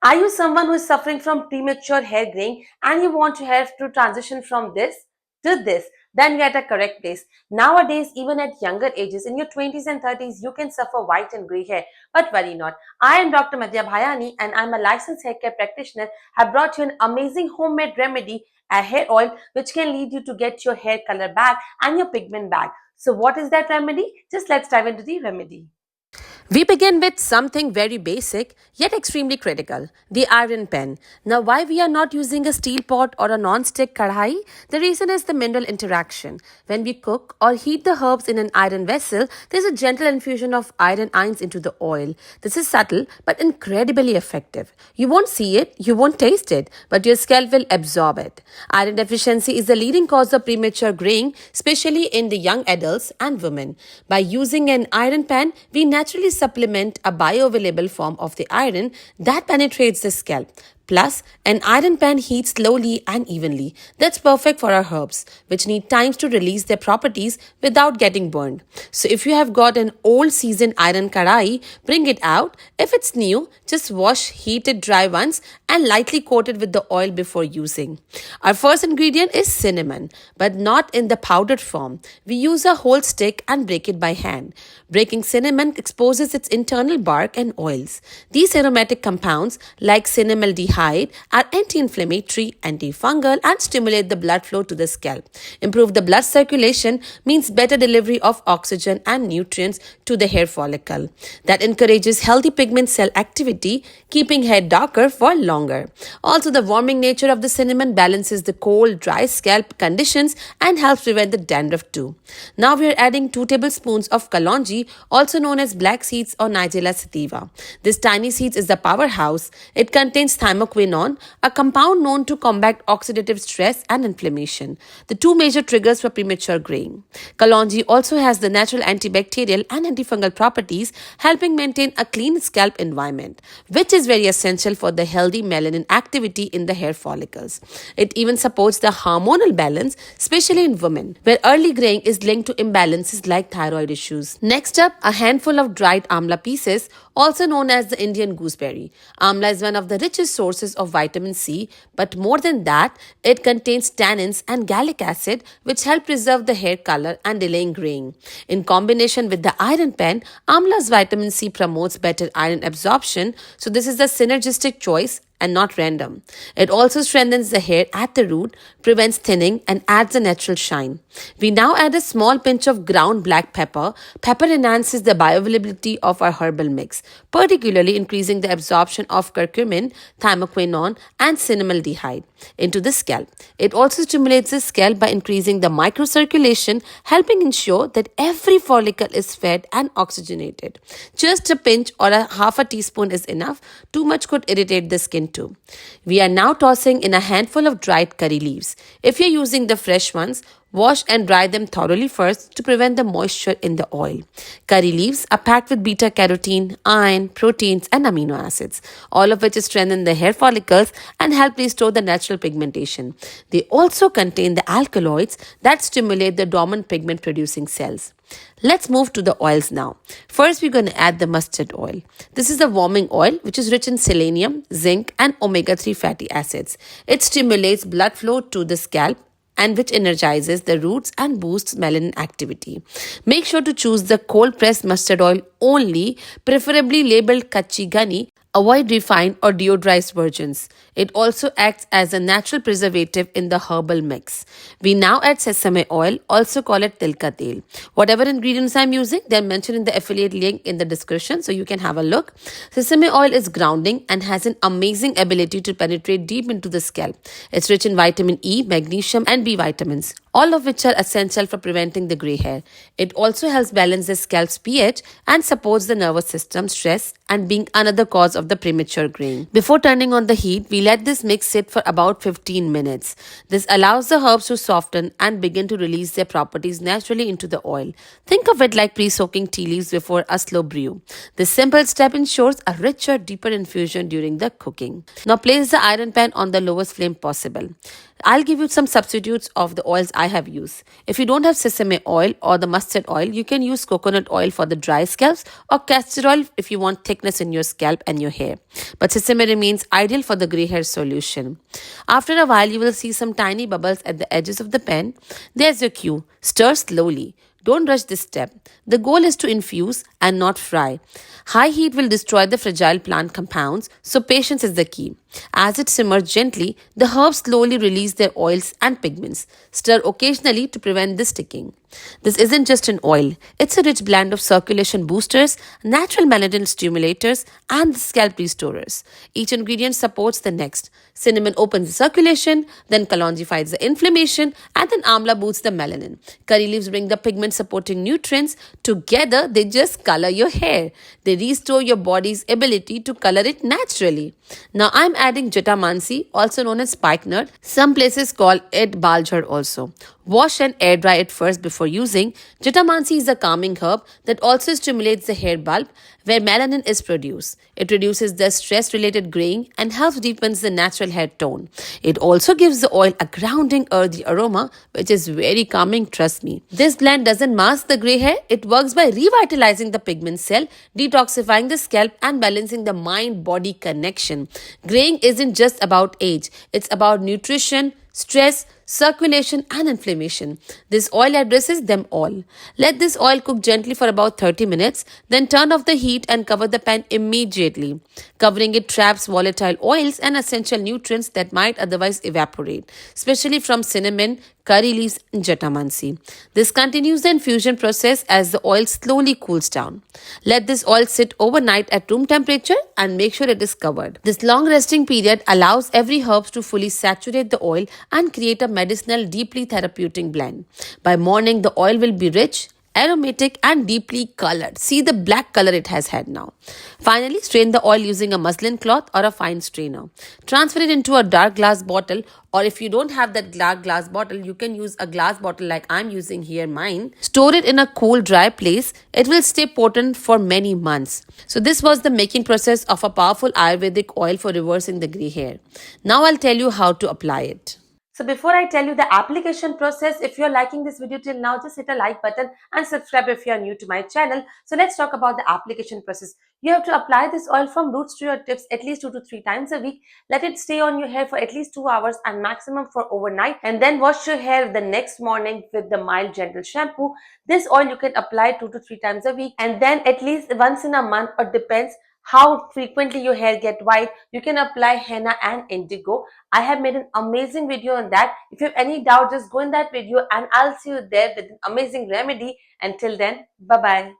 Are you someone who is suffering from premature hair graying and you want your hair to transition from this to this? Then you're at a correct place. Nowadays, even at younger ages, in your 20s and 30s, you can suffer white and gray hair. But worry not. I am Dr. Madiha Bhayani and I'm a licensed hair care practitioner. I brought you an amazing homemade remedy, a hair oil, which can lead you to get your hair color back and your pigment back. So what is that remedy? Just let's dive into the remedy. We begin with something very basic yet extremely critical, the iron pan. Now, why we are not using a steel pot or a non-stick kadhai? The reason is the mineral interaction. When we cook or heat the herbs in an iron vessel, there's a gentle infusion of iron ions into the oil. This is subtle but incredibly effective. You won't see it, you won't taste it, but your scalp will absorb it. Iron deficiency is the leading cause of premature graying, especially in the young adults and women. By using an iron pan, we naturally supplement a bioavailable form of the iron that penetrates the scalp. Plus, an iron pan heats slowly and evenly. That's perfect for our herbs, which need times to release their properties without getting burned. So, if you have got an old seasoned iron karai, bring it out. If it's new, just wash, heat it dry once, and lightly coat it with the oil before using. Our first ingredient is cinnamon, but not in the powdered form. We use a whole stick and break it by hand. Breaking cinnamon exposes its internal bark and oils. These aromatic compounds, like cinnamaldehyde, are anti-inflammatory, antifungal, and stimulate the blood flow to the scalp. Improve the blood circulation means better delivery of oxygen and nutrients to the hair follicle. That encourages healthy pigment cell activity, keeping hair darker for longer. Also, the warming nature of the cinnamon balances the cold, dry scalp conditions and helps prevent the dandruff too. Now we are adding 2 tablespoons of kalonji, also known as black seeds or Nigella sativa. This tiny seeds is the powerhouse. It contains thymoquinone, a compound known to combat oxidative stress and inflammation, the two major triggers for premature graying. Kalonji also has the natural antibacterial and antifungal properties, helping maintain a clean scalp environment, which is very essential for the healthy melanin activity in the hair follicles. It even supports the hormonal balance, especially in women, where early graying is linked to imbalances like thyroid issues. Next up, a handful of dried amla pieces, also known as the Indian gooseberry. Amla is one of the richest sources of vitamin C, but more than that, it contains tannins and gallic acid, which help preserve the hair color and delaying graying. In combination with the iron pan, amla's vitamin C promotes better iron absorption, so this is a synergistic choice and not random. It also strengthens the hair at the root, prevents thinning, and adds a natural shine. We now add a small pinch of ground black pepper. Pepper enhances the bioavailability of our herbal mix, particularly increasing the absorption of curcumin, thymoquinone, and cinnamaldehyde into the scalp. It also stimulates the scalp by increasing the microcirculation, helping ensure that every follicle is fed and oxygenated. Just a pinch or a half a teaspoon is enough. Too much could irritate the skin too. We are now tossing in a handful of dried curry leaves. If you're using the fresh ones, wash and dry them thoroughly first to prevent the moisture in the oil. Curry leaves are packed with beta carotene, iron, proteins, and amino acids, all of which strengthen the hair follicles and help restore the natural pigmentation. They also contain the alkaloids that stimulate the dormant pigment producing cells. Let's move to the oils now. First, we're going to add the mustard oil. This is a warming oil which is rich in selenium, zinc, and omega-3 fatty acids. It stimulates blood flow to the scalp and which energizes the roots and boosts melanin activity. Make sure to choose the cold pressed mustard oil only, preferably labeled Kachi Gani. Avoid refined or deodorized versions. It also acts as a natural preservative in the herbal mix. We now add sesame oil, also call it tilka tel. Whatever ingredients I'm using, they're mentioned in the affiliate link in the description, so you can have a look. Sesame oil is grounding and has an amazing ability to penetrate deep into the scalp. It's rich in vitamin E, magnesium, and B vitamins, all of which are essential for preventing the gray hair. It also helps balance the scalp's pH and supports the nervous system, stress, and being another cause of the premature graying. Before turning on the heat, we let this mix sit for about 15 minutes. This allows the herbs to soften and begin to release their properties naturally into the oil. Think of it like pre-soaking tea leaves before a slow brew. This simple step ensures a richer, deeper infusion during the cooking. Now place the iron pan on the lowest flame possible. I'll give you some substitutes of the oils I have used. If you don't have sesame oil or the mustard oil, you can use coconut oil for the dry scalps or castor oil if you want thickness in your scalp and your hair. But sesame remains ideal for the gray hair solution. After a while, you will see some tiny bubbles at the edges of the pan. There's your cue. Stir slowly. Don't rush this step. The goal is to infuse and not fry. High heat will destroy the fragile plant compounds, so patience is the key. As it simmers gently, the herbs slowly release their oils and pigments. Stir occasionally to prevent the sticking. This isn't just an oil, it's a rich blend of circulation boosters, natural melanin stimulators, and scalp restorers. Each ingredient supports the next. Cinnamon opens the circulation, then kalonji fights the inflammation, and then amla boosts the melanin. Curry leaves bring the pigment supporting nutrients. Together, they just color your hair. They restore your body's ability to color it naturally. Now, I'm adding jatamansi, also known as spikenard. Some places call it baljhar also. Wash and air dry it first before using. Jatamansi is a calming herb that also stimulates the hair bulb where melanin is produced. It reduces the stress-related graying and helps deepens the natural hair tone. It also gives the oil a grounding earthy aroma which is very calming, trust me. This blend doesn't mask the gray hair. It works by revitalizing the pigment cell, detoxifying the scalp and balancing the mind-body connection. Graying isn't just about age. It's about nutrition, stress, circulation, and inflammation. This oil addresses them all. Let this oil cook gently for about 30 minutes, then turn off the heat and cover the pan immediately. Covering it traps volatile oils and essential nutrients that might otherwise evaporate, especially from cinnamon, curry leaves, and jatamansi. This continues the infusion process as the oil slowly cools down. Let this oil sit overnight at room temperature and make sure it is covered. This long resting period allows every herb to fully saturate the oil and create a medicinal, deeply therapeutic blend. By morning, the oil will be rich, aromatic, and deeply colored. See the black color it has had now. Finally, strain the oil using a muslin cloth or a fine strainer. Transfer it into a dark glass bottle, or if you don't have that dark glass bottle, you can use a glass bottle like I'm using here mine. Store it in a cool, dry place. It will stay potent for many months. So this was the making process of a powerful Ayurvedic oil for reversing the gray hair. Now I'll tell you how to apply it. So before I tell you the application process, if you're liking this video till now, just hit a like button and subscribe if you're new to my channel. So let's talk about the application process. You have to apply this oil from roots to your tips at least 2 to 3 times a week. Let it stay on your hair for at least 2 hours and maximum for overnight. And then wash your hair the next morning with the mild gentle shampoo. This oil you can apply 2 to 3 times a week and then at least once in a month, or depends how frequently your hair get white, you can apply henna and indigo. I have made an amazing video on that. If you have any doubt, just go in that video and I'll see you there with an amazing remedy. Until then, bye bye.